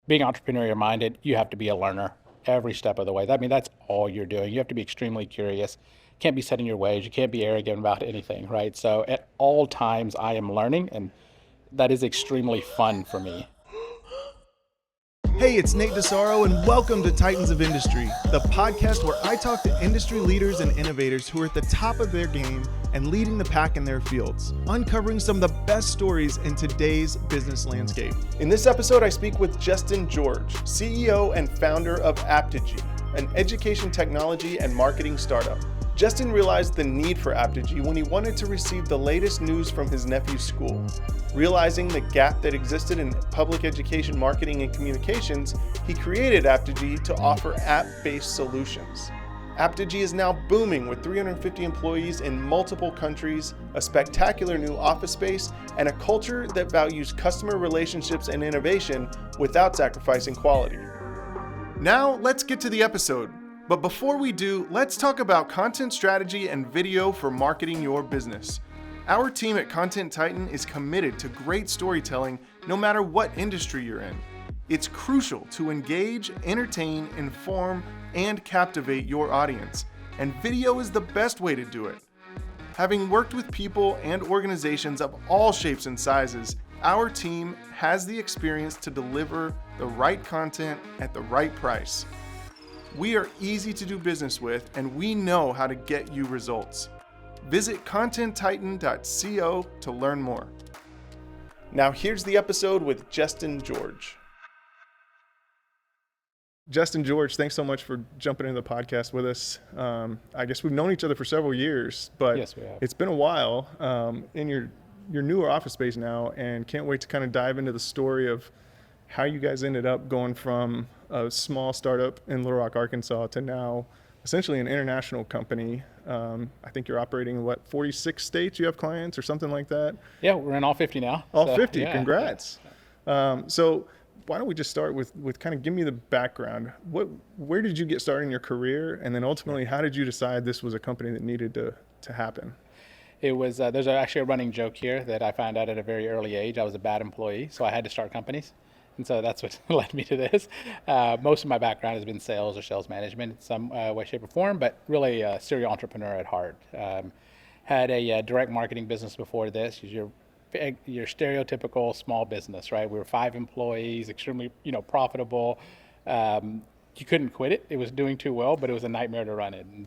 being entrepreneurial minded, you have to be a learner every step of the way. I mean, that's all you're doing. You have to be extremely curious. Can't be set in your ways. You can't be arrogant about anything, right? So at all times, I am learning, and that is extremely fun for me. Hey, it's Nate Disarro, and welcome to Titans of Industry, the podcast where I talk to industry leaders and innovators who are at the top of their game and leading the pack in their fields, uncovering some of the best stories in today's business landscape. In this episode, I speak with Jeston George, CEO and founder of Aptigee, an education technology and marketing startup. Jeston realized the need for Aptigee when he wanted to receive the latest news from his nephew's school. Realizing the gap that existed in public education marketing and communications, he created Aptigee to offer app-based solutions. Aptigee is now booming with 350 employees in multiple countries, a spectacular new office space, and a culture that values customer relationships and innovation without sacrificing quality. Now, let's get to the episode. But before we do, let's talk about content strategy and video for marketing your business. Our team at Content Titan is committed to great storytelling no matter what industry you're in. It's crucial to engage, entertain, inform, and captivate your audience, and video is the best way to do it. Having worked with people and organizations of all shapes and sizes, our team has the experience to deliver the right content at the right price. We are easy to do business with, and we know how to get you results. Visit contenttitan.co to learn more. Now here's the episode with Jeston George. Jeston George, thanks so much for jumping into the podcast with us. I guess we've known each other for several years, but Yes, we have. It's been a while in your newer office space now, and can't wait to kind of dive into the story of how you guys ended up going from a small startup in Little Rock, Arkansas to now essentially an international company. I think you're operating in 46 states you have clients or something like that? Yeah, we're in all 50 now. All so, 50, yeah, congrats. So why don't we just start with kind of give me the background. Where did you get started in your career? And then ultimately, how did you decide this was a company that needed to happen? It was, there's actually a running joke here that I found out at a very early age. I was a bad employee, so I had to start companies. And so that's what led me to this. Most of my background has been sales or sales management in some way, shape, or form, but really a serial entrepreneur at heart. Had a direct marketing business before this. Your stereotypical small business, right? We were 5 employees, extremely profitable. You couldn't quit it. It was doing too well, but it was a nightmare to run it. And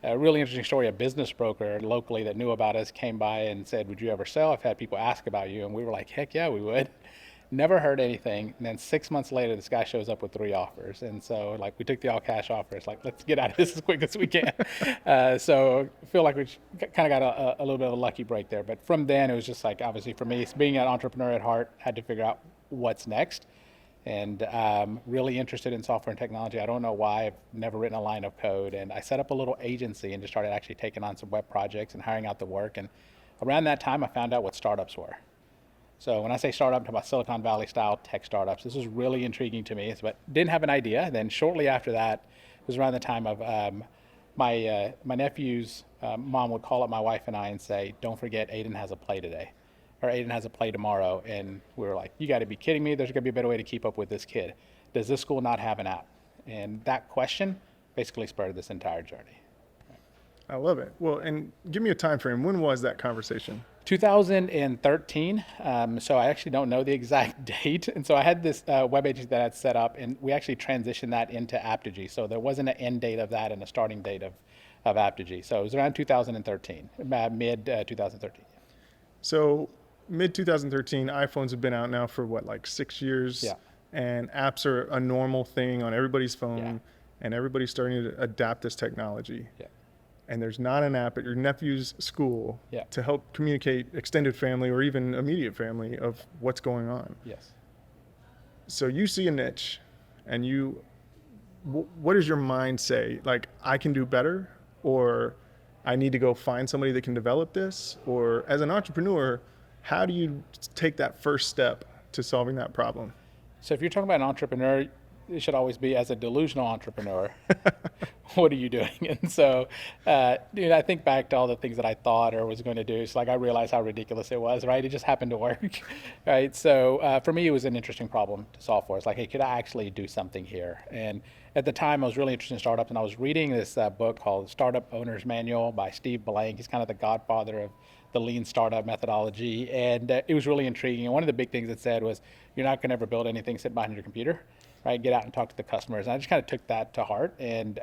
a really interesting story, a business broker locally that knew about us came by and said, "Would you ever sell?" I've had people ask about you. And we were like, heck yeah, we would. Never heard anything. And then 6 months later, this guy shows up with 3 offers. And so we took the all cash offers, let's get out of this as quick as we can. So I feel like we kind of got a little bit of a lucky break there. But from then, it was just obviously for me, being an entrepreneur at heart, had to figure out what's next. And really interested in software and technology. I don't know why. I've never written a line of code. And I set up a little agency and just started actually taking on some web projects and hiring out the work. And around that time, I found out what startups were. So when I say startup, I'm talking about Silicon Valley style tech startups. This was really intriguing to me, but didn't have an idea. Then shortly after that, it was around the time of my nephew's mom would call up my wife and I and say, "Don't forget, Aiden has a play today, or Aiden has a play tomorrow." And we were like, "You got to be kidding me. There's going to be a better way to keep up with this kid. Does this school not have an app?" And that question basically spurred this entire journey. I love it. Well, and give me a time frame. When was that conversation? 2013. So I actually don't know the exact date. And so I had this web agency that I had set up, and we actually transitioned that into Aptigee. So there wasn't an end date of that and a starting date of Aptigee. So it was around 2013, mid 2013. So mid 2013, iPhones have been out now for 6 years? Yeah. And apps are a normal thing on everybody's phone, Yeah. and everybody's starting to adapt this technology. Yeah. And there's not an app at your nephew's school Yeah. to help communicate extended family or even immediate family of what's going on. Yes. So you see a niche, and what does your mind say? I can do better, or I need to go find somebody that can develop this? Or as an entrepreneur, how do you take that first step to solving that problem? So if you're talking about an entrepreneur, it should always be as a delusional entrepreneur. what are you doing? And so, I think back to all the things that I thought or was going to do. It's like I realized how ridiculous it was, right? It just happened to work, right? So for me, it was an interesting problem to solve for. It's like, hey, could I actually do something here? And at the time, I was really interested in startups, and I was reading this book called Startup Owner's Manual by Steve Blank. He's kind of the godfather of the lean startup methodology, and it was really intriguing. And one of the big things it said was, you're not going to ever build anything sitting behind your computer, right? Get out and talk to the customers. And I just kind of took that to heart and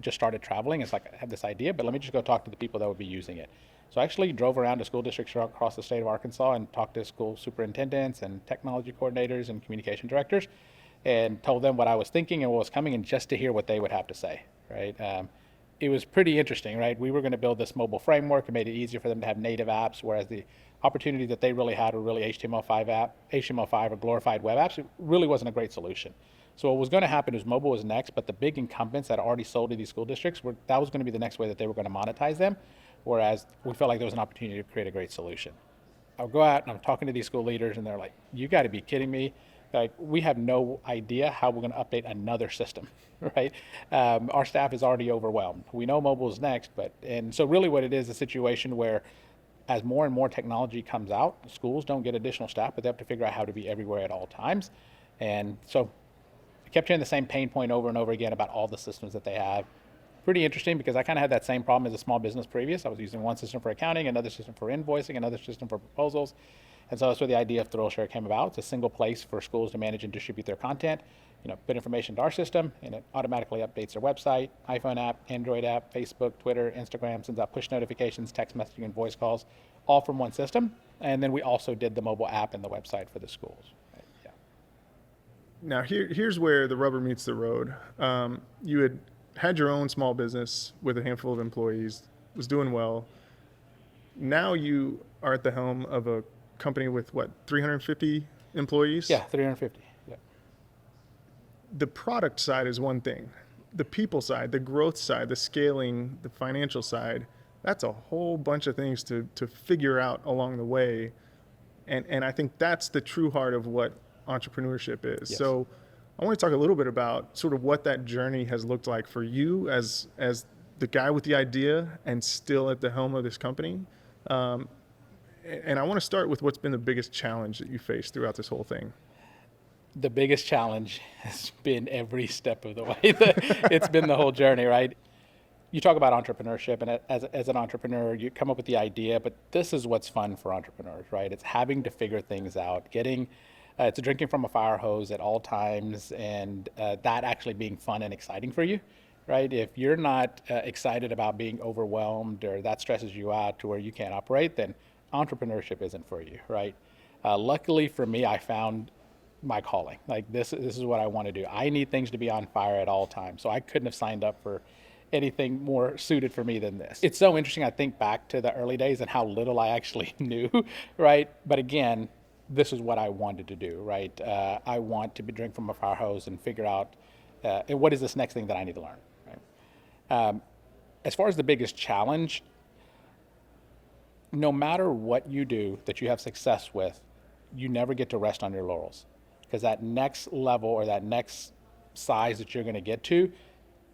just started traveling. It's like, I have this idea, but let me just go talk to the people that would be using it. So I actually drove around to school districts across the state of Arkansas and talked to school superintendents and technology coordinators and communication directors, and told them what I was thinking and what was coming, and just to hear what they would have to say, right? It was pretty interesting, right? We were going to build this mobile framework and made it easier for them to have native apps, whereas the opportunity that they really had were really HTML5 or glorified web apps. It really wasn't a great solution. So what was going to happen is mobile was next, but the big incumbents that already sold to these school districts, that was going to be the next way that they were going to monetize them, whereas we felt like there was an opportunity to create a great solution. I'll go out and I'm talking to these school leaders, and they're like, you got to be kidding me. Like, we have no idea how we're going to update another system, right? Our staff is already overwhelmed. We know mobile is next, and so really what it is a situation where as more and more technology comes out, schools don't get additional staff, but they have to figure out how to be everywhere at all times. And so I kept hearing the same pain point over and over again about all the systems that they have. Pretty interesting, because I kind of had that same problem as a small business previous. I was using one system for accounting, another system for invoicing, another system for proposals. And so that's where the idea of ThrillShare came about. It's a single place for schools to manage and distribute their content. Put information to our system, and it automatically updates their website, iPhone app, Android app, Facebook, Twitter, Instagram, sends out push notifications, text messaging, and voice calls, all from one system. And then we also did the mobile app and the website for the schools. Yeah. Now, here's where the rubber meets the road. You had your own small business with a handful of employees, was doing well. Now you are at the helm of a company with, 350 employees? Yeah, 350. Yeah. The product side is one thing. The people side, the growth side, the scaling, the financial side, that's a whole bunch of things to figure out along the way. And I think that's the true heart of what entrepreneurship is. Yes. So I want to talk a little bit about sort of what that journey has looked like for you as the guy with the idea and still at the helm of this company. And I want to start with what's been the biggest challenge that you faced throughout this whole thing. The biggest challenge has been every step of the way. It's been the whole journey, right? You talk about entrepreneurship, and as an entrepreneur, you come up with the idea, but this is what's fun for entrepreneurs, right? It's having to figure things out, it's drinking from a fire hose at all times, and that actually being fun and exciting for you, right? If you're not excited about being overwhelmed, or that stresses you out to where you can't operate, then entrepreneurship isn't for you, right? Luckily for me, I found my calling. Like, this is what I want to do. I need things to be on fire at all times. So I couldn't have signed up for anything more suited for me than this. It's so interesting. I think back to the early days and how little I actually knew, right? But again, this is what I wanted to do, right? I want to drink from a fire hose and figure out what is this next thing that I need to learn, right? As far as the biggest challenge, no matter what you do that you have success with, you never get to rest on your laurels, because that next level or that next size that you're going to get to,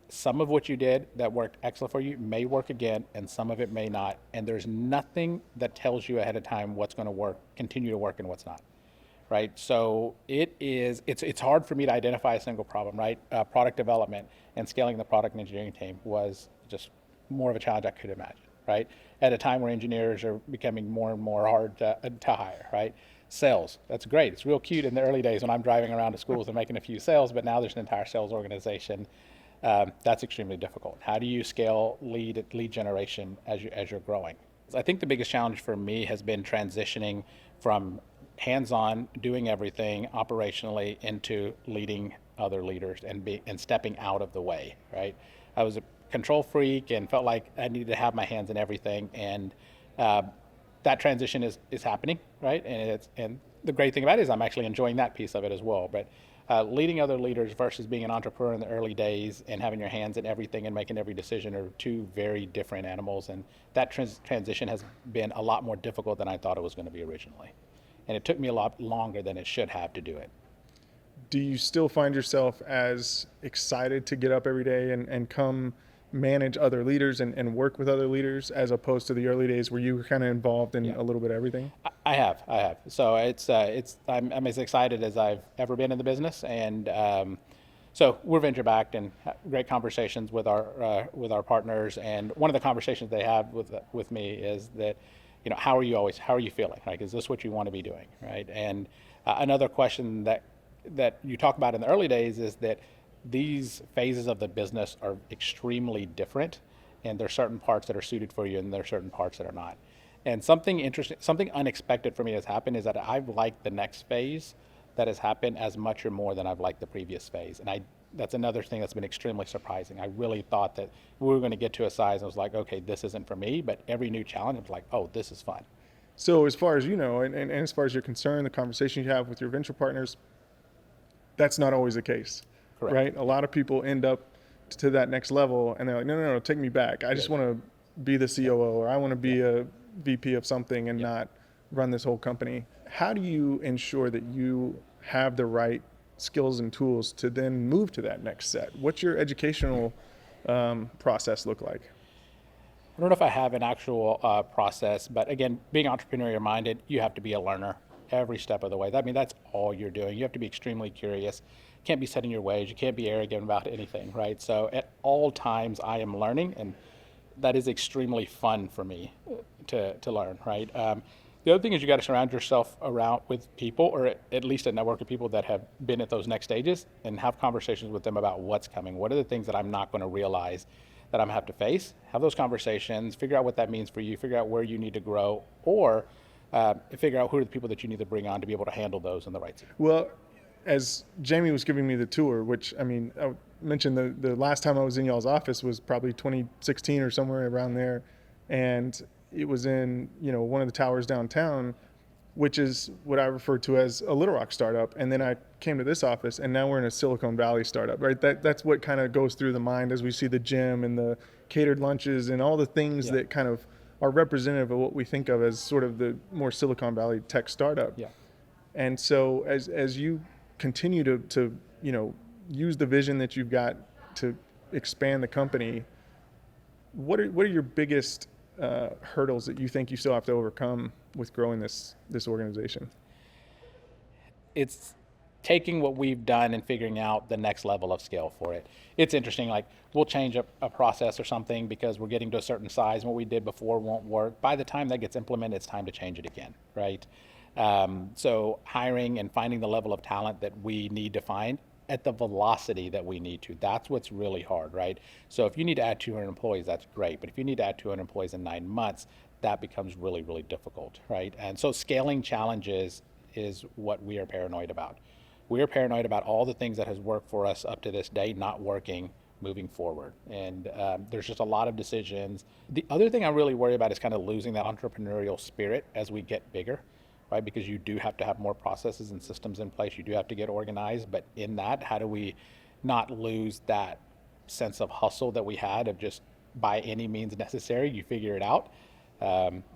some of what you did that worked excellent for you may work again, and some of it may not. And there's nothing that tells you ahead of time what's going to work, continue to work, and what's not, right? So it's hard for me to identify a single problem, right? Product development and scaling the product and engineering team was just more of a challenge I could imagine, right? At a time where engineers are becoming more and more hard to hire, right? Sales, that's great. It's real cute in the early days when I'm driving around to schools and making a few sales, but now there's an entire sales organization. That's extremely difficult. How do you scale lead generation as you're growing? I think the biggest challenge for me has been transitioning from hands-on, doing everything operationally, into leading other leaders and stepping out of the way, right? I was a control freak and felt like I needed to have my hands in everything, and that transition is happening, right? And the great thing about it is I'm actually enjoying that piece of it as well. But leading other leaders versus being an entrepreneur in the early days and having your hands in everything and making every decision are two very different animals. And that transition has been a lot more difficult than I thought it was going to be originally. And it took me a lot longer than it should have to do it. Do you still find yourself as excited to get up every day and come manage other leaders and work with other leaders as opposed to the early days where you were kind of involved in Yeah. a little bit of everything? I have. So I'm as excited as I've ever been in the business, and so we're venture backed and have great conversations with our partners. And one of the conversations they have with me is that, how are you feeling? Like, is this what you want to be doing, right? And another question that you talk about in the early days is that these phases of the business are extremely different, and there are certain parts that are suited for you, and there are certain parts that are not. And something interesting, something unexpected for me has happened is that I've liked the next phase that has happened as much or more than I've liked the previous phase. And that's another thing that's been extremely surprising. I really thought that we were going to get to a size and I was like, okay, this isn't for me. But every new challenge, I was like, oh, this is fun. So as far as you know, and as far as you're concerned, the conversation you have with your venture partners, that's not always the case, Correct. right? A lot of people end up to that next level and they're like, no, take me back. I just want to be the COO or I want to be a VP of something and not run this whole company. How do you ensure that you have the right skills and tools to then move to that next set? What's your educational process look like? I don't know if I have an actual process, but again, being entrepreneurial minded, you have to be a learner every step of the way. I mean, that's all you're doing. You have to be extremely curious. You can't be set in your ways. You can't be arrogant about anything, right? So at all times, I am learning, and that is extremely fun for me to learn, right? The other thing is you got to surround yourself around with people, or at least a network of people that have been at those next stages, and have conversations with them about what's coming. What are the things that I'm not going to realize that I'm going to have to face? Have those conversations, figure out what that means for you, figure out where you need to grow, or figure out who are the people that you need to bring on to be able to handle those in the right seat. Well, as Jamie was giving me the tour, which I mean, I mentioned the last time I was in y'all's office was probably 2016 or somewhere around there. And it was in, one of the towers downtown, which is what I refer to as a Little Rock startup. And then I came to this office and now we're in a Silicon Valley startup, right? That's what kind of goes through the mind as we see the gym and the catered lunches and all the things that kind of are representative of what we think of as sort of the more Silicon Valley tech startup. Yeah. And so as you continue to use the vision that you've got to expand the company, what are your biggest hurdles that you think you still have to overcome with growing this organization? It's taking what we've done and figuring out the next level of scale for it. It's interesting, like we'll change a process or something because we're getting to a certain size and what we did before won't work. By the time that gets implemented, it's time to change it again, right? So hiring and finding the level of talent that we need to find at the velocity that we need to, that's what's really hard, right? So if you need to add 200 employees, that's great. But if you need to add 200 employees in 9 months, that becomes really, really difficult, right? And so scaling challenges is what we are paranoid about. We are paranoid about all the things that has worked for us up to this day not working moving forward. And there's just a lot of decisions. The other thing I really worry about is kind of losing that entrepreneurial spirit as we get bigger, right? Because you do have to have more processes and systems in place. You do have to get organized. But in that, how do we not lose that sense of hustle that we had of just by any means necessary, you figure it out?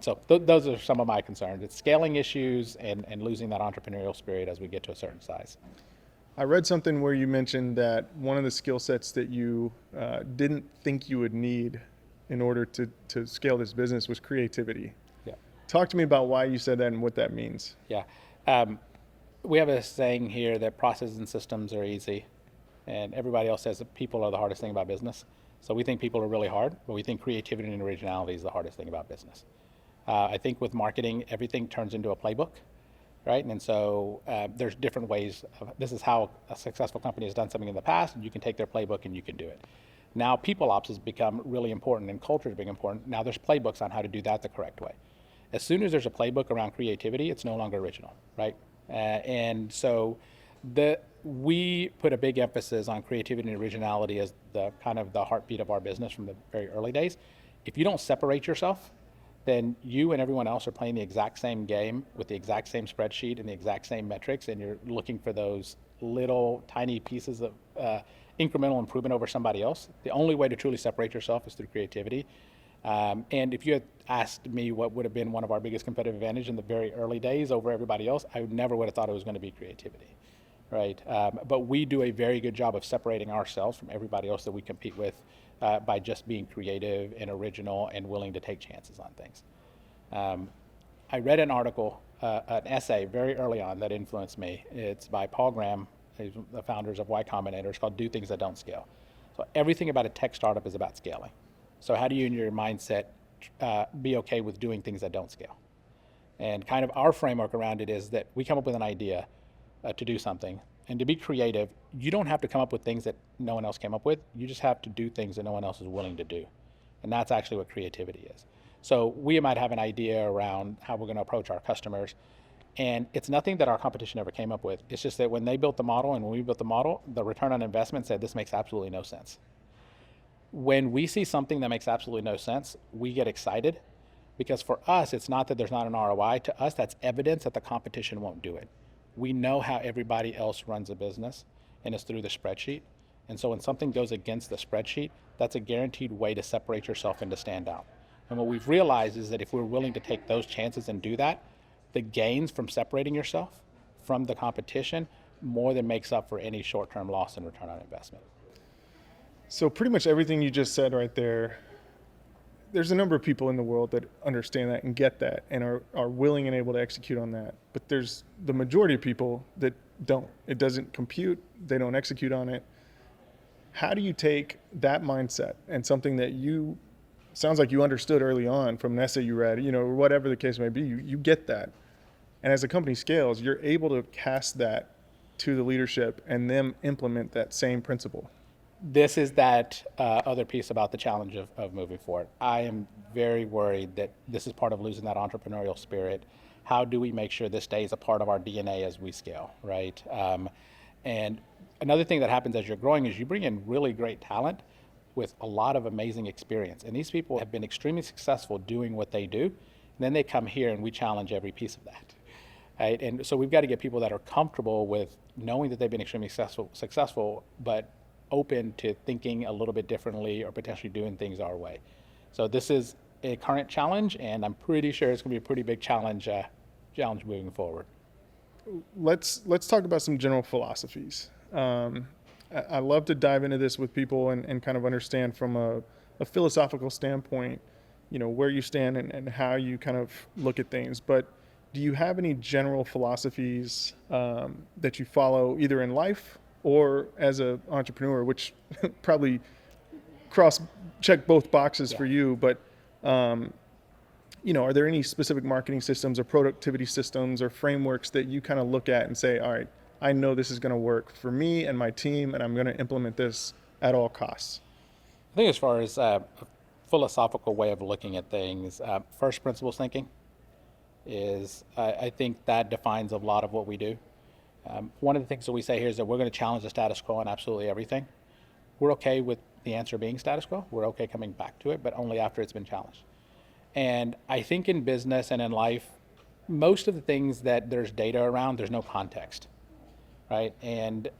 So those are some of my concerns. It's scaling issues and losing that entrepreneurial spirit as we get to a certain size. I read something where you mentioned that one of the skill sets that you didn't think you would need in order to scale this business was creativity. Yeah. Talk to me about why you said that and what that means. Yeah. We have a saying here that processes and systems are easy, and everybody else says that people are the hardest thing about business. So we think people are really hard, but we think creativity and originality is the hardest thing about business. I think with marketing, everything turns into a playbook, right? And so there's different ways. This is how a successful company has done something in the past, and you can take their playbook and you can do it. Now people ops has become really important and culture is being important. Now there's playbooks on how to do that the correct way. As soon as there's a playbook around creativity, it's no longer original, right? And so we put a big emphasis on creativity and originality as the kind of the heartbeat of our business from the very early days. If you don't separate yourself, then you and everyone else are playing the exact same game with the exact same spreadsheet and the exact same metrics, and you're looking for those little tiny pieces of incremental improvement over somebody else. The only way to truly separate yourself is through creativity. And if you had asked me what would have been one of our biggest competitive advantage in the very early days over everybody else, I never would have thought it was going to be creativity. right? But we do a very good job of separating ourselves from everybody else that we compete with by just being creative and original and willing to take chances on things. I read an article, an essay very early on that influenced me. It's by Paul Graham, who's the founders of Y Combinator. It's called Do Things That Don't Scale. So everything about a tech startup is about scaling. So how do you in your mindset be okay with doing things that don't scale? And kind of our framework around it is that we come up with an idea to do something. And to be creative, you don't have to come up with things that no one else came up with. You just have to do things that no one else is willing to do. And that's actually what creativity is. So we might have an idea around how we're going to approach our customers. And it's nothing that our competition ever came up with. It's just that when they built the model and when we built the model, the return on investment said this makes absolutely no sense. When we see something that makes absolutely no sense, we get excited because for us, it's not that there's not an ROI. To us, that's evidence that the competition won't do it. We know how everybody else runs a business, and it's through the spreadsheet. And so when something goes against the spreadsheet, that's a guaranteed way to separate yourself and to stand out. And what we've realized is that if we're willing to take those chances and do that, the gains from separating yourself from the competition more than makes up for any short-term loss in return on investment. So pretty much everything you just said right there, there's a number of people in the world that understand that and get that and are willing and able to execute on that. But there's the majority of people that don't. It doesn't compute. They don't execute on it. How do you take that mindset and something that you, sounds like you understood early on from an essay you read, or whatever the case may be, you get that. And as the company scales, you're able to cast that to the leadership and them implement that same principle. This is that other piece about the challenge of moving forward. I am very worried that this is part of losing that entrepreneurial spirit. How do we make sure this stays a part of our DNA as we scale, right? And another thing that happens as you're growing is you bring in really great talent with a lot of amazing experience. And these people have been extremely successful doing what they do. And then they come here and we challenge every piece of that. Right? And so we've got to get people that are comfortable with knowing that they've been extremely successful, but open to thinking a little bit differently or potentially doing things our way. So this is a current challenge, and I'm pretty sure it's going to be a pretty big challenge moving forward. Let's talk about some general philosophies. I love to dive into this with people and kind of understand from a philosophical standpoint, where you stand and how you kind of look at things. But do you have any general philosophies that you follow either in life or as an entrepreneur, which probably check both boxes for you, but are there any specific marketing systems or productivity systems or frameworks that you kind of look at and say, all right, I know this is going to work for me and my team, and I'm going to implement this at all costs? I think as far as a philosophical way of looking at things, first principles thinking is, I think that defines a lot of what we do. One of the things that we say here is that we're going to challenge the status quo on absolutely everything. We're okay with the answer being status quo. We're okay coming back to it, but only after it's been challenged. And I think in business and in life, most of the things that there's data around, there's no context, right? And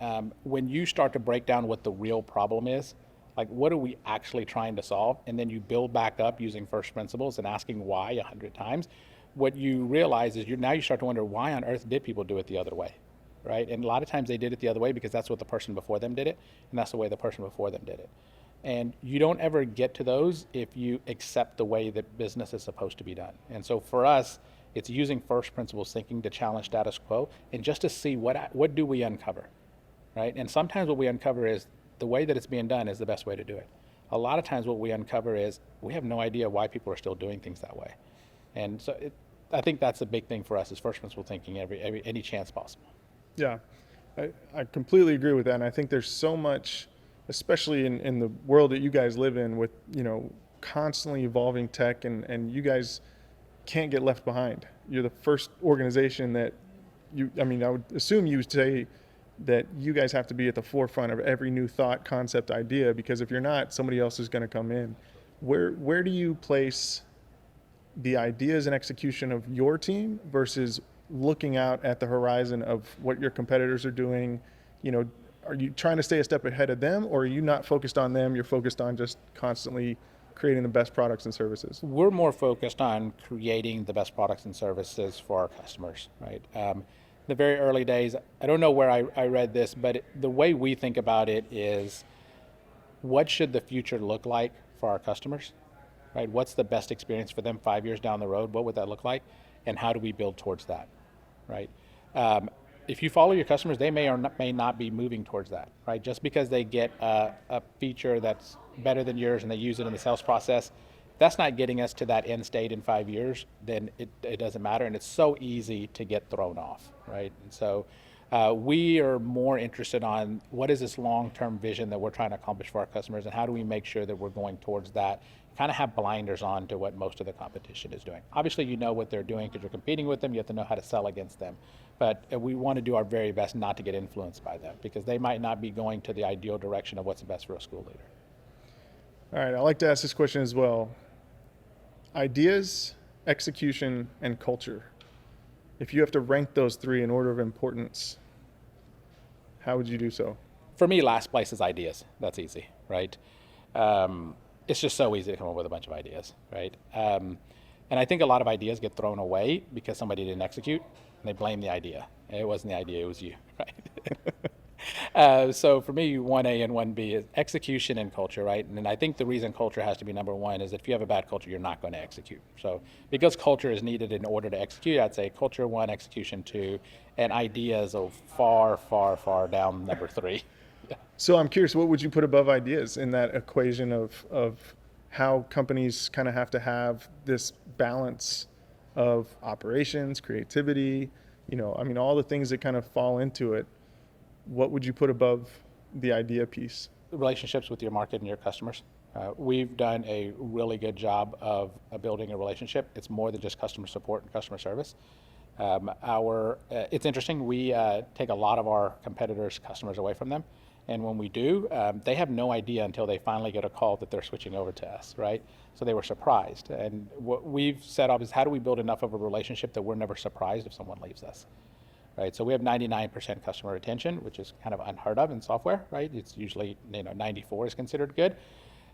when you start to break down what the real problem is, like what are we actually trying to solve? And then you build back up using first principles and asking why 100 times, what you realize is now you start to wonder, why on earth did people do it the other way? Right? And a lot of times they did it the other way because that's what the person before them did it, and that's the way the person before them did it. And you don't ever get to those if you accept the way that business is supposed to be done. And so for us, it's using first principles thinking to challenge status quo and just to see what do we uncover, right? And sometimes what we uncover is the way that it's being done is the best way to do it. A lot of times what we uncover is we have no idea why people are still doing things that way. And so I think that's a big thing for us is first principle thinking any chance possible. Yeah, I completely agree with that. And I think there's so much, especially in the world that you guys live in with, constantly evolving tech and you guys can't get left behind. You're the first organization that I would assume you would say that you guys have to be at the forefront of every new thought, concept, idea, because if you're not, somebody else is going to come in. Where do you place the ideas and execution of your team versus looking out at the horizon of what your competitors are doing? Are you trying to stay a step ahead of them, or are you not focused on them? You're focused on just constantly creating the best products and services? We're more focused on creating the best products and services for our customers, right? The very early days, I don't know where I read this, but the way we think about it is, what should the future look like for our customers, right? What's the best experience for them 5 years down the road? What would that look like? And how do we build towards that, right? If you follow your customers, they may not be moving towards that, right? Just because they get a feature that's better than yours and they use it in the sales process, that's not getting us to that end state in 5 years, then it doesn't matter. And it's so easy to get thrown off, right? And so we are more interested on what is this long-term vision that we're trying to accomplish for our customers, and how do we make sure that we're going towards that, kind of have blinders on to what most of the competition is doing. Obviously, you know what they're doing because you're competing with them. You have to know how to sell against them. But we want to do our very best not to get influenced by them, because they might not be going to the ideal direction of what's the best for a school leader. All right, I like to ask this question as well. Ideas, execution, and culture. If you have to rank those three in order of importance, how would you do so? For me, last place is ideas. That's easy, right? It's just so easy to come up with a bunch of ideas, right? And I think a lot of ideas get thrown away because somebody didn't execute, and they blame the idea. It wasn't the idea, it was you, right? So for me, 1A and 1B is execution and culture, right? And I think the reason culture has to be number one is that if you have a bad culture, you're not going to execute. So because culture is needed in order to execute, I'd say culture 1, execution 2, and ideas are far, far, far down number 3. Yeah. So I'm curious, what would you put above ideas in that equation of how companies kind of have to have this balance of operations, creativity, all the things that kind of fall into it? What would you put above the idea piece? Relationships with your market and your customers. We've done a really good job of building a relationship. It's more than just customer support and customer service. It's interesting, we take a lot of our competitors' customers away from them. And when we do, they have no idea until they finally get a call that they're switching over to us, right? So they were surprised. And what we've set up is, how do we build enough of a relationship that we're never surprised if someone leaves us, right? So we have 99% customer retention, which is kind of unheard of in software, right? It's usually, 94 is considered good.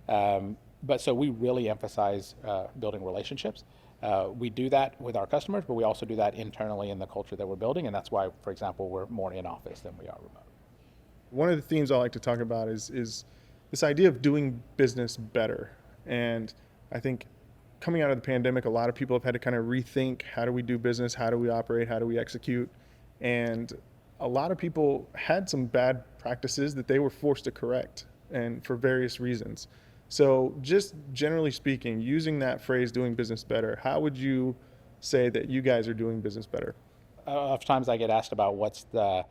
But so we really emphasize building relationships. We do that with our customers, but we also do that internally in the culture that we're building. And that's why, for example, we're more in office than we are remote. One of the themes I like to talk about is this idea of doing business better. And I think coming out of the pandemic, a lot of people have had to kind of rethink, how do we do business? How do we operate? How do we execute? And a lot of people had some bad practices that they were forced to correct, and for various reasons. So just generally speaking, using that phrase, doing business better, how would you say that you guys are doing business better? Oftentimes I get asked about what's the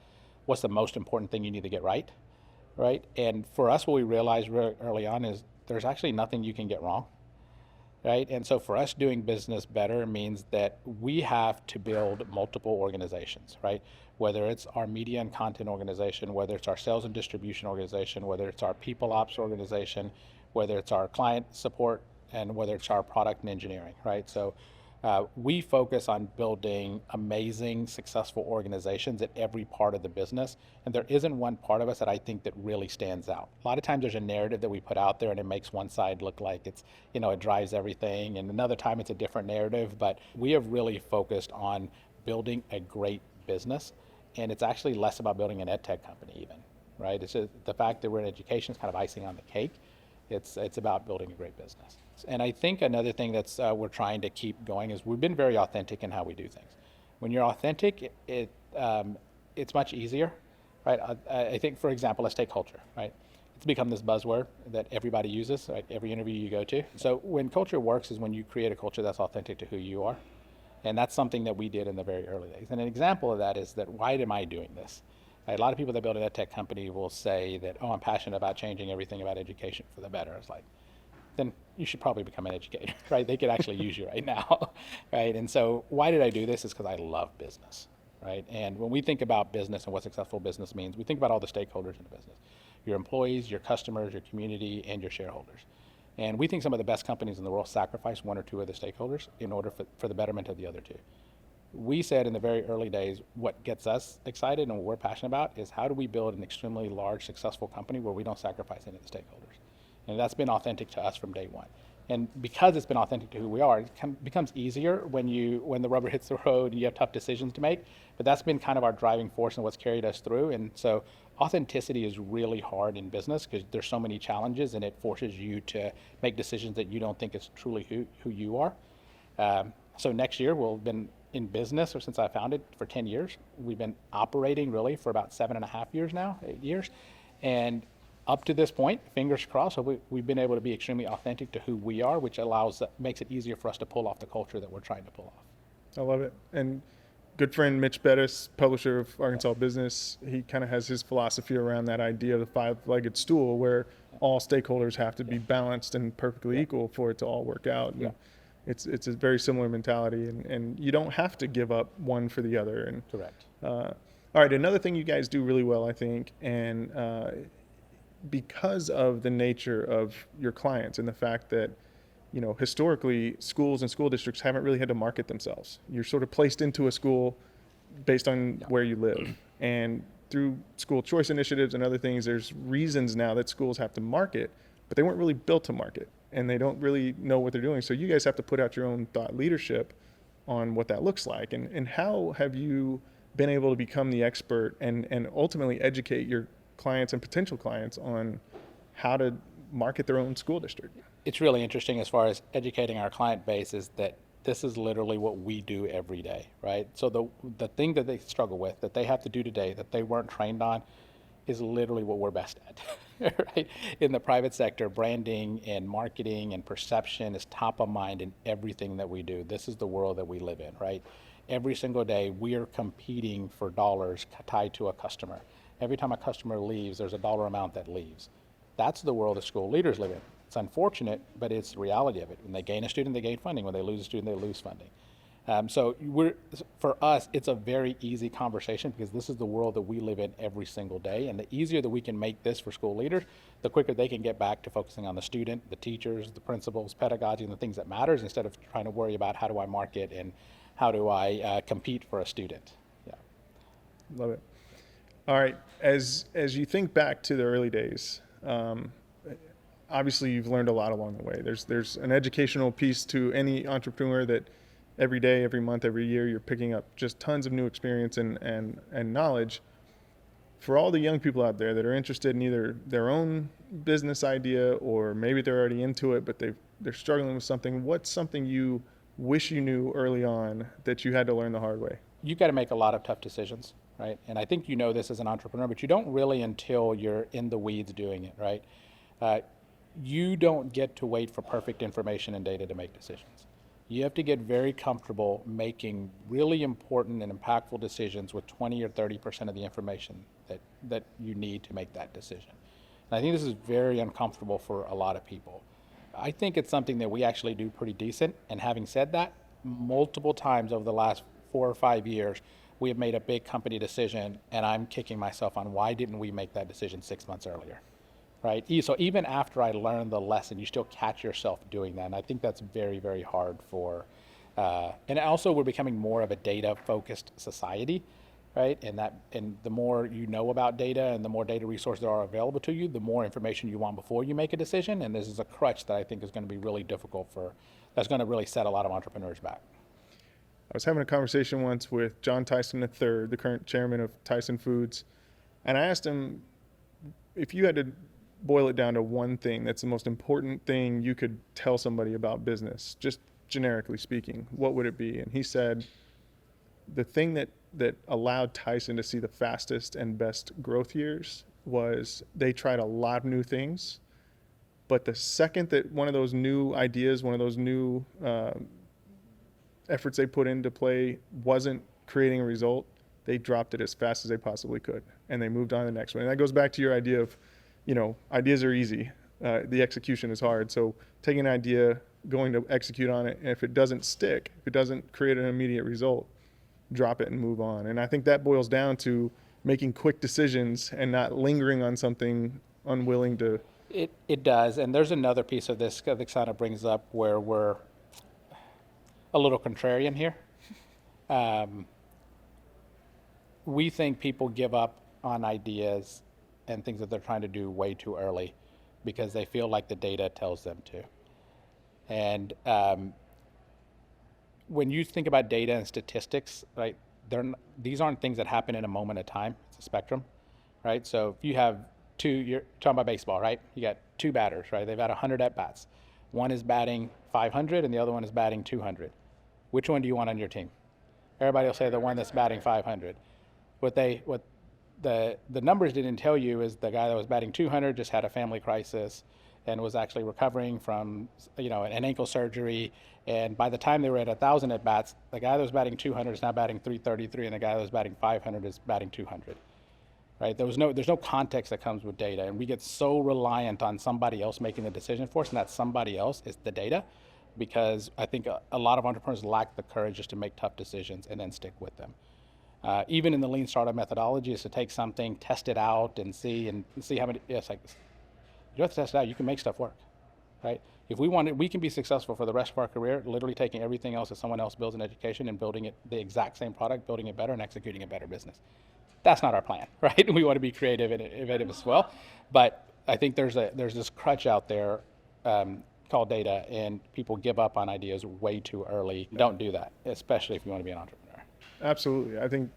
most important thing you need to get right? And for us, what we realized really early on is there's actually nothing you can get wrong, right? And so for us, doing business better means that we have to build multiple organizations, right? Whether it's our media and content organization, whether it's our sales and distribution organization, whether it's our people ops organization, whether it's our client support, and whether it's our product and engineering, right? So we focus on building amazing, successful organizations at every part of the business. And there isn't one part of us that I think that really stands out. A lot of times there's a narrative that we put out there and it makes one side look like it's, it drives everything. And another time it's a different narrative. But we have really focused on building a great business. And it's actually less about building an EdTech company even, right? It's just the fact that we're in education is kind of icing on the cake. It's about building a great business. And I think another thing that's we're trying to keep going is we've been very authentic in how we do things. When you're authentic, it's much easier, right? I think, for example, let's take culture, right? It's become this buzzword that everybody uses, right? Every interview you go to. So when culture works is when you create a culture that's authentic to who you are. And that's something that we did in the very early days. And an example of that is that, why am I doing this? Right? A lot of people that build an EdTech company will say that, I'm passionate about changing everything about education for the better. It's like, then you should probably become an educator, right? They could actually use you right now, right? And so why did I do this? Is because I love business, right? And when we think about business and what successful business means, we think about all the stakeholders in the business: your employees, your customers, your community, and your shareholders. And we think some of the best companies in the world sacrifice one or two of the stakeholders in order for the betterment of the other two. We said in the very early days, what gets us excited and what we're passionate about is, how do we build an extremely large, successful company where we don't sacrifice any of the stakeholders? And that's been authentic to us from day one. And because it's been authentic to who we are, it becomes easier when the rubber hits the road and you have tough decisions to make. But that's been kind of our driving force and what's carried us through. And so authenticity is really hard in business because there's so many challenges, and it forces you to make decisions that you don't think is truly who you are. So next year we'll have been in business, or since I founded, for 10 years. We've been operating really for about 7.5 years now, 8 years. And up to this point, fingers crossed, so we've been able to be extremely authentic to who we are, which makes it easier for us to pull off the culture that we're trying to pull off. I love it. And good friend Mitch Bettis, publisher of Arkansas Business, he kind of has his philosophy around that idea of the five-legged stool, where all stakeholders have to be balanced and perfectly equal for it to all work out. And it's a very similar mentality, and you don't have to give up one for the other. And Correct. All right, another thing you guys do really well, I think, and because of the nature of your clients and the fact that, historically schools and school districts haven't really had to market themselves. You're sort of placed into a school based on where you live. And through school choice initiatives and other things, there's reasons now that schools have to market, but they weren't really built to market, and they don't really know what they're doing. So you guys have to put out your own thought leadership on what that looks like. And how have you been able to become the expert and ultimately educate your clients and potential clients on how to market their own school district? It's really interesting as far as educating our client base is that this is literally what we do every day, right? So the thing that they struggle with, that they have to do today, that they weren't trained on, is literally what we're best at, right? In the private sector, branding and marketing and perception is top of mind in everything that we do. This is the world that we live in, right? Every single day, we are competing for dollars tied to a customer. Every time a customer leaves, there's a dollar amount that leaves. That's the world that school leaders live in. It's unfortunate, but it's the reality of it. When they gain a student, they gain funding. When they lose a student, they lose funding. So for us, it's a very easy conversation because this is the world that we live in every single day. And the easier that we can make this for school leaders, the quicker they can get back to focusing on the student, the teachers, the principals, pedagogy, and the things that matters, instead of trying to worry about how do I market and how do I compete for a student. Yeah. Love it. All right. As you think back to the early days, obviously you've learned a lot along the way. There's an educational piece to any entrepreneur that every day, every month, every year, you're picking up just tons of new experience and knowledge. For all the young people out there that are interested in either their own business idea, or maybe they're already into it, but they're struggling with something, what's something you wish you knew early on that you had to learn the hard way? You've got to make a lot of tough decisions, right? And I think you know this as an entrepreneur, but you don't really until you're in the weeds doing it, right? You don't get to wait for perfect information and data to make decisions. You have to get very comfortable making really important and impactful decisions with 20 or 30% of the information that you need to make that decision. And I think this is very uncomfortable for a lot of people. I think it's something that we actually do pretty decent. And having said that, multiple times over the last 4 or 5 years, we have made a big company decision, and I'm kicking myself on why didn't we make that decision 6 months earlier, right? So even after I learned the lesson, you still catch yourself doing that. And I think that's very, very hard and also we're becoming more of a data-focused society, right? And the more you know about data and the more data resources are available to you, the more information you want before you make a decision. And this is a crutch that I think is going to be really difficult that's going to really set a lot of entrepreneurs back. I was having a conversation once with John Tyson III, the current chairman of Tyson Foods, and I asked him, if you had to boil it down to one thing that's the most important thing you could tell somebody about business, just generically speaking, what would it be? And he said, the thing that allowed Tyson to see the fastest and best growth years was they tried a lot of new things, but the second that one of those new ideas, one of those new efforts they put into play wasn't creating a result, they dropped it as fast as they possibly could, and they moved on to the next one. And that goes back to your idea of, ideas are easy. The execution is hard. So taking an idea, going to execute on it, and if it doesn't stick, if it doesn't create an immediate result, drop it and move on. And I think that boils down to making quick decisions and not lingering on something unwilling to. It does. And there's another piece of this that kind of brings up where we're a little contrarian here. We think people give up on ideas and things that they're trying to do way too early because they feel like the data tells them to. And when you think about data and statistics, right, these aren't things that happen in a moment of time. It's a spectrum, right? So if you have you're talking about baseball, right? You got two batters, right? They've had 100 at bats. One is batting 500 and the other one is batting 200. Which one do you want on your team? Everybody will say the one that's batting 500. What the numbers didn't tell you is the guy that was batting 200 just had a family crisis and was actually recovering from an ankle surgery. And by the time they were at 1,000 at bats, the guy that was batting 200 is now batting 333, and the guy that was batting 500 is batting 200. Right? There's no context that comes with data, and we get so reliant on somebody else making the decision for us, and that somebody else is the data, because I think a lot of entrepreneurs lack the courage just to make tough decisions and then stick with them. Even in the lean startup methodology, is to take something, test it out, and see how many. It's like you don't have to test it out. You can make stuff work, right? If we want it, we can be successful for the rest of our career, literally taking everything else that someone else builds in education and building it the exact same product, building it better, and executing a better business. That's not our plan, right? We want to be creative and innovative as well, but I think there's this crutch out there called data, and people give up on ideas way too early. Don't do that, especially if you want to be an entrepreneur. Absolutely. I think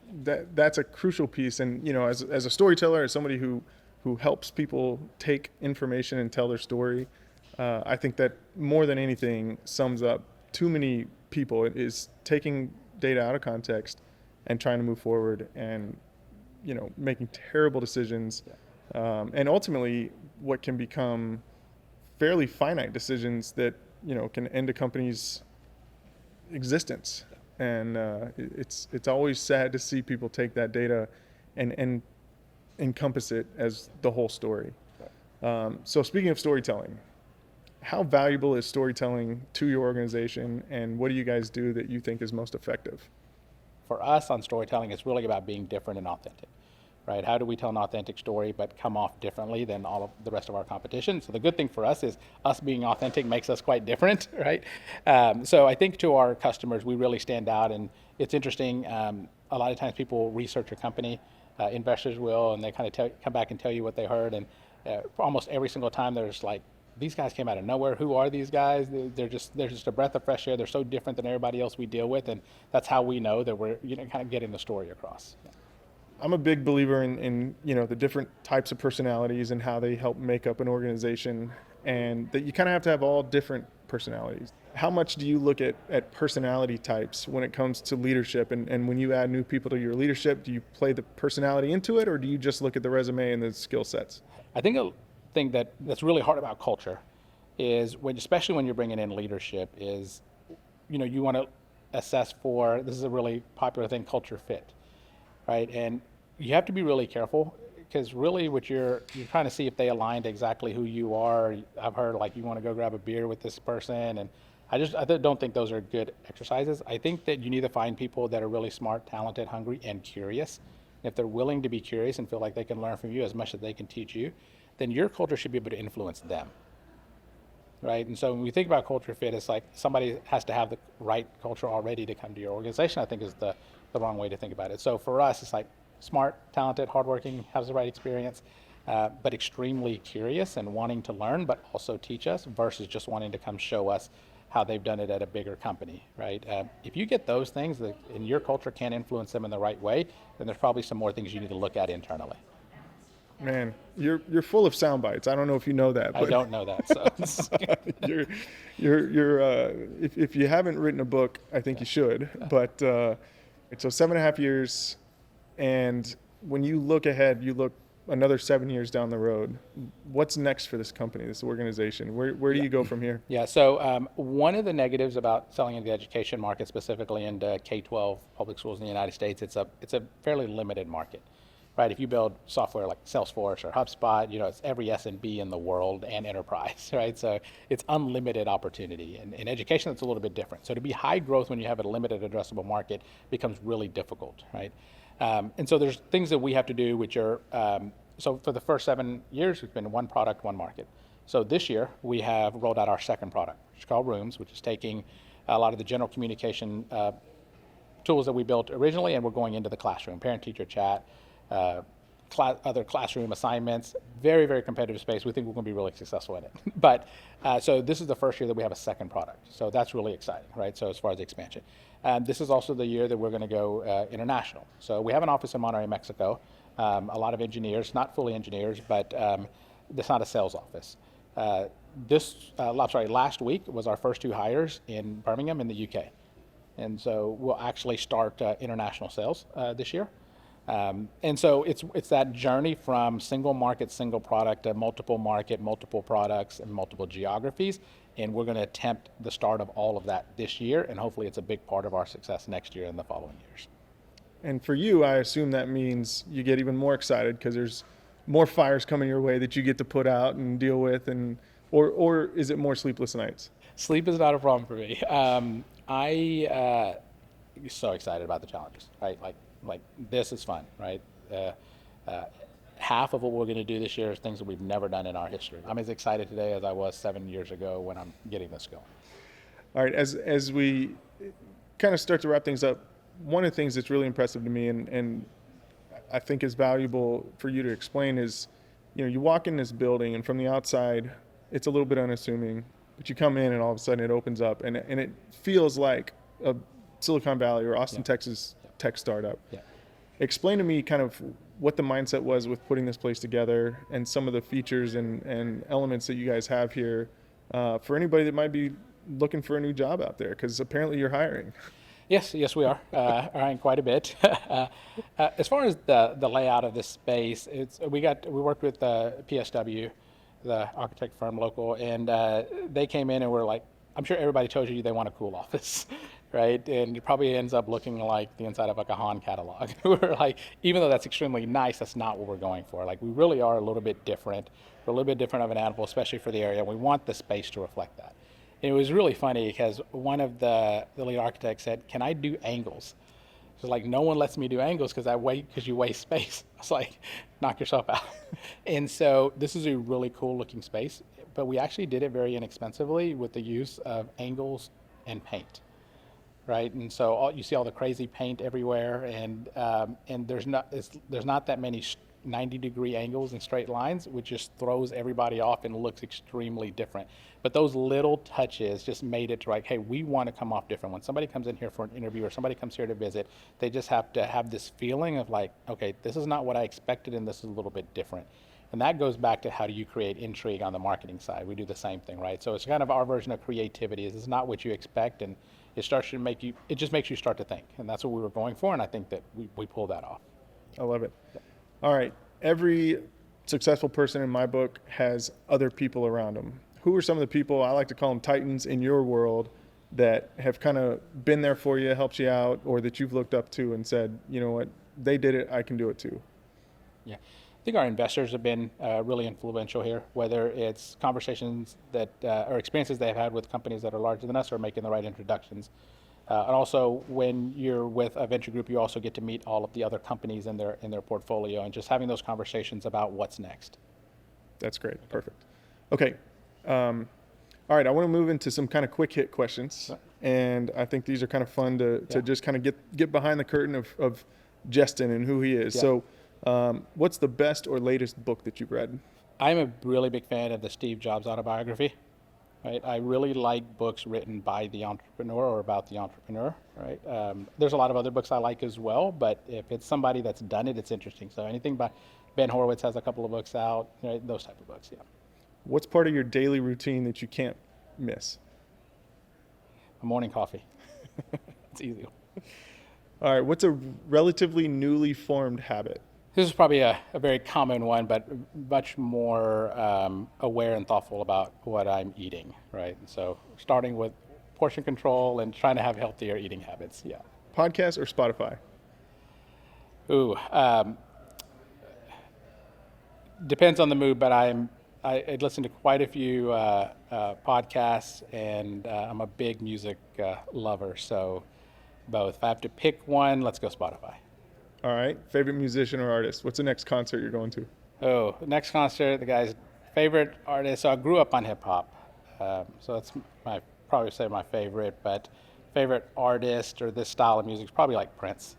that's a crucial piece. And, as a storyteller, as somebody who helps people take information and tell their story, I think that more than anything sums up too many people is taking data out of context and trying to move forward and, making terrible decisions. And ultimately what can become fairly finite decisions that, can end a company's existence. And it's always sad to see people take that data and encompass it as the whole story. So speaking of storytelling, how valuable is storytelling to your organization, and what do you guys do that you think is most effective? For us on storytelling, it's really about being different and authentic, right? How do we tell an authentic story but come off differently than all of the rest of our competition? So the good thing for us is us being authentic makes us quite different, right? So I think to our customers, we really stand out, and it's interesting. A lot of times people research a company, investors will, and they kind of come back and tell you what they heard, and almost every single time there's like, these guys came out of nowhere. Who are these guys? They're just a breath of fresh air. They're so different than everybody else we deal with, and that's how we know that we're kind of getting the story across. Yeah. I'm a big believer in the different types of personalities and how they help make up an organization, and that you kind of have to have all different personalities. How much do you look at personality types when it comes to leadership, and when you add new people to your leadership, do you play the personality into it, or do you just look at the resume and the skill sets? I think a thing that's really hard about culture is especially when you're bringing in leadership is, you want to assess for, this is a really popular thing, culture fit, right? And you have to be really careful, because really what you're trying to see if they align to exactly who you are. I've heard like you want to go grab a beer with this person, and I don't think those are good exercises. I think that you need to find people that are really smart, talented, hungry, and curious. And if they're willing to be curious and feel like they can learn from you as much as they can teach you, then your culture should be able to influence them, right? And so when we think about culture fit, it's like somebody has to have the right culture already to come to your organization, I think is the wrong way to think about it. So for us, it's like smart, talented, hardworking, has the right experience, but extremely curious and wanting to learn, but also teach us, versus just wanting to come show us how they've done it at a bigger company, right? If you get those things and your culture can influence them in the right way, then there's probably some more things you need to look at internally. Man, you're full of sound bites. I don't know if you know that. But I don't know that. So if you haven't written a book, I think you should. But so 7.5 years, and when you look ahead, you look another 7 years down the road. What's next for this company, this organization? Where do you go from here? Yeah. So one of the negatives about selling in the education market, specifically into K-12 public schools in the United States, it's a fairly limited market. Right, if you build software like Salesforce or HubSpot, it's every SMB in the world and enterprise, right? So it's unlimited opportunity. And in education, it's a little bit different. So to be high growth when you have a limited addressable market becomes really difficult, right? And so there's things that we have to do, which are, so for the first 7 years, it's been one product, one market. So this year, we have rolled out our second product, which is called Rooms, which is taking a lot of the general communication tools that we built originally, and we're going into the classroom, parent-teacher chat, other classroom assignments. Very, very competitive space. We think we're going to be really successful in it. But so this is the first year that we have a second product. So that's really exciting, right? So as far as expansion. This is also the year that we're going to go international. So we have an office in Monterrey, Mexico. A lot of engineers, not fully engineers, but it's not a sales office. Last week was our first 2 hires in Birmingham in the UK. And so we'll actually start international sales this year. And so it's that journey from single market, single product to multiple market, multiple products, and multiple geographies. And we're going to attempt the start of all of that this year. And hopefully it's a big part of our success next year and the following years. And for you, I assume that means you get even more excited because there's more fires coming your way that you get to put out and deal with, or is it more sleepless nights? Sleep is not a problem for me. I'm so excited about the challenges, right? Like this is fun, right? Half of what we're going to do this year is things that we've never done in our history. I'm as excited today as I was 7 years ago when I'm getting this going. All right, as we kind of start to wrap things up, one of the things that's really impressive to me and I think is valuable for you to explain is, you walk in this building and from the outside, it's a little bit unassuming, but you come in and all of a sudden it opens up and it feels like a Silicon Valley or Austin, Texas tech startup. Yeah. Explain to me kind of what the mindset was with putting this place together and some of the features and elements that you guys have here for anybody that might be looking for a new job out there, because apparently you're hiring. Yes, we are hiring quite a bit. As far as the layout of this space, we worked with PSW, the architect firm local, and they came in and were like, I'm sure everybody told you they want a cool office, right? And it probably ends up looking like the inside of like a Han catalog. We're like, even though that's extremely nice, that's not what we're going for. Like, we really are a little bit different. We're a little bit different of an animal, especially for the area. We want the space to reflect that. And it was really funny because one of the lead architects said, "Can I do angles?" So like, no one lets me do angles because you waste space. I was like, knock yourself out. And so this is a really cool looking space, but we actually did it very inexpensively with the use of angles and paint, right? And so you see all the crazy paint everywhere, and there's not that many 90-degree angles and straight lines, which just throws everybody off and looks extremely different. But those little touches just made it to like, hey, we want to come off different. When somebody comes in here for an interview or somebody comes here to visit, they just have to have this feeling of like, okay, this is not what I expected and this is a little bit different. And that goes back to how do you create intrigue on the marketing side. We do the same thing, right? So it's kind of our version of creativity. It's not what you expect, and it just makes you start to think. And that's what we were going for, and I think that we pulled that off. I love it. Yeah. All right. Every successful person in my book has other people around them. Who are some of the people, I like to call them titans in your world, that have kind of been there for you, helped you out, or that you've looked up to and said, you know what, they did it, I can do it too? Yeah. I think our investors have been really influential here, whether it's conversations that or experiences they've had with companies that are larger than us or making the right introductions. And also, when you're with a venture group, you also get to meet all of the other companies in their portfolio and just having those conversations about what's next. That's great. Okay. Perfect. Okay. All right. I want to move into some kind of quick hit questions. And I think these are kind of fun to just kind of get behind the curtain of Jeston and who he is. Yeah. So what's the best or latest book that you've read? I'm a really big fan of the Steve Jobs autobiography. Right? I really like books written by the entrepreneur or about the entrepreneur. Right? There's a lot of other books I like as well, but if it's somebody that's done it, it's interesting. So anything by Ben Horowitz has a couple of books out, right? Those type of books, yeah. What's part of your daily routine that you can't miss? A morning coffee. It's easy. All right. What's a relatively newly formed habit? This is probably a very common one, but much more aware and thoughtful about what I'm eating, right? So starting with portion control and trying to have healthier eating habits, yeah. Podcast or Spotify? Ooh, depends on the mood, but I listen to quite a few podcasts, and I'm a big music lover, so both. If I have to pick one, let's go Spotify. All right. Favorite musician or artist? What's the next concert you're going to? Oh, the next concert, the guy's favorite artist. So I grew up on hip hop. So that's probably say my favorite, but favorite artist or this style of music is probably like Prince.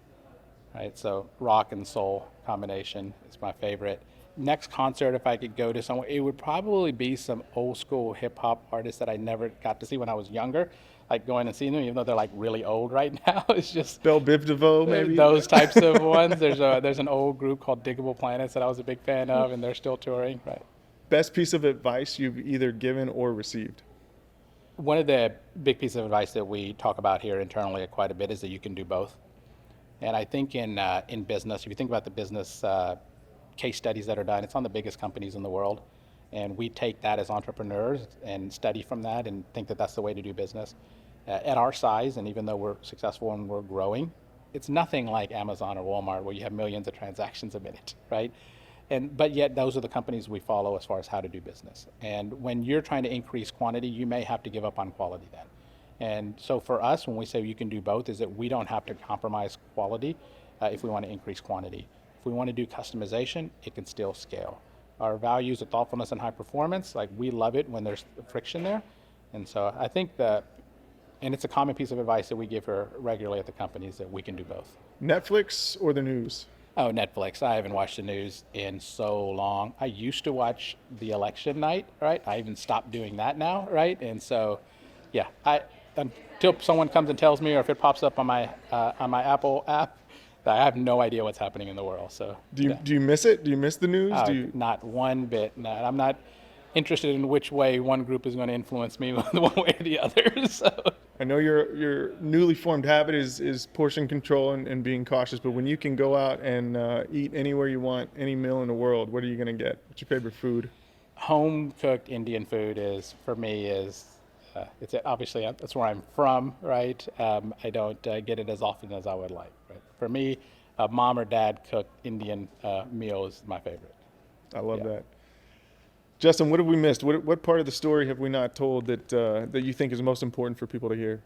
right? So rock and soul combination is my favorite. Next concert, if I could go to somewhere, it would probably be some old school hip hop artists that I never got to see when I was younger. Like going and seeing them, even though they're like really old right now. It's just Belle Biv DeVoe, maybe? those types of ones. There's an old group called Diggable Planets that I was a big fan of, and they're still touring, right? Best piece of advice you've either given or received? One of the big pieces of advice that we talk about here internally quite a bit is that you can do both. And I think in business, if you think about the business case studies that are done, it's on the biggest companies in the world. And we take that as entrepreneurs and study from that and think that that's the way to do business. At our size, and even though we're successful and we're growing, it's nothing like Amazon or Walmart where you have millions of transactions a minute, right? But yet those are the companies we follow as far as how to do business. And when you're trying to increase quantity, you may have to give up on quality then. And so for us, when we say you can do both, is that we don't have to compromise quality if we want to increase quantity. If we want to do customization, it can still scale. Our values of thoughtfulness and high performance, like we love it when there's friction there. And so I think that, and it's a common piece of advice that we give her regularly at the companies, that we can do both. Netflix or the news? Oh, Netflix. I haven't watched the news in so long. I used to watch the election night, right? I even stopped doing that now, right? And so, yeah, until someone comes and tells me, or if it pops up on my Apple app, I have no idea what's happening in the world. So, do you miss it? Do you miss the news? Not one bit. No, I'm not interested in which way one group is going to influence me one way or the other. So. I know your newly formed habit is portion control and being cautious, but when you can go out and eat anywhere you want, any meal in the world, what are you going to get? What's your favorite food? Home cooked Indian food for me it's obviously that's where I'm from, right? I don't get it as often as I would like. Right? For me, mom or dad cooked Indian meal is my favorite. I love that. Justin, what have we missed? What part of the story have we not told that you think is most important for people to hear?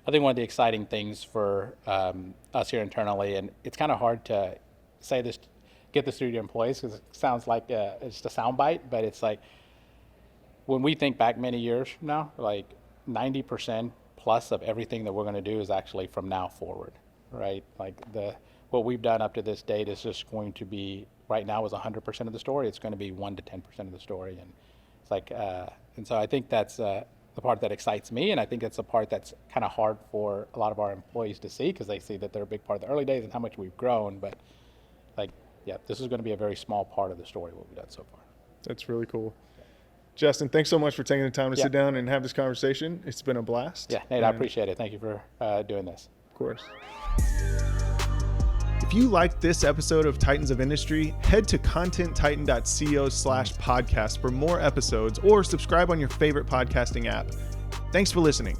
I think one of the exciting things for us here internally, and it's kind of hard to say this, get this through to employees because it sounds like it's just a soundbite, but it's like when we think back many years from now, like 90% plus of everything that we're going to do is actually from now forward, right? Like what we've done up to this date is just going to be, right now is 100% of the story. It's going to be 1 to 10% of the story. And it's like, and so I think that's the part that excites me. And I think it's the part that's kind of hard for a lot of our employees to see because they see that they're a big part of the early days and how much we've grown. But like, yeah, this is going to be a very small part of the story, what we've done so far. That's really cool. Justin, thanks so much for taking the time to sit down and have this conversation. It's been a blast. Yeah, Nate, I appreciate it. Thank you for doing this. Of course. If you liked this episode of Titans of Industry, head to contenttitan.co/podcast for more episodes or subscribe on your favorite podcasting app. Thanks for listening.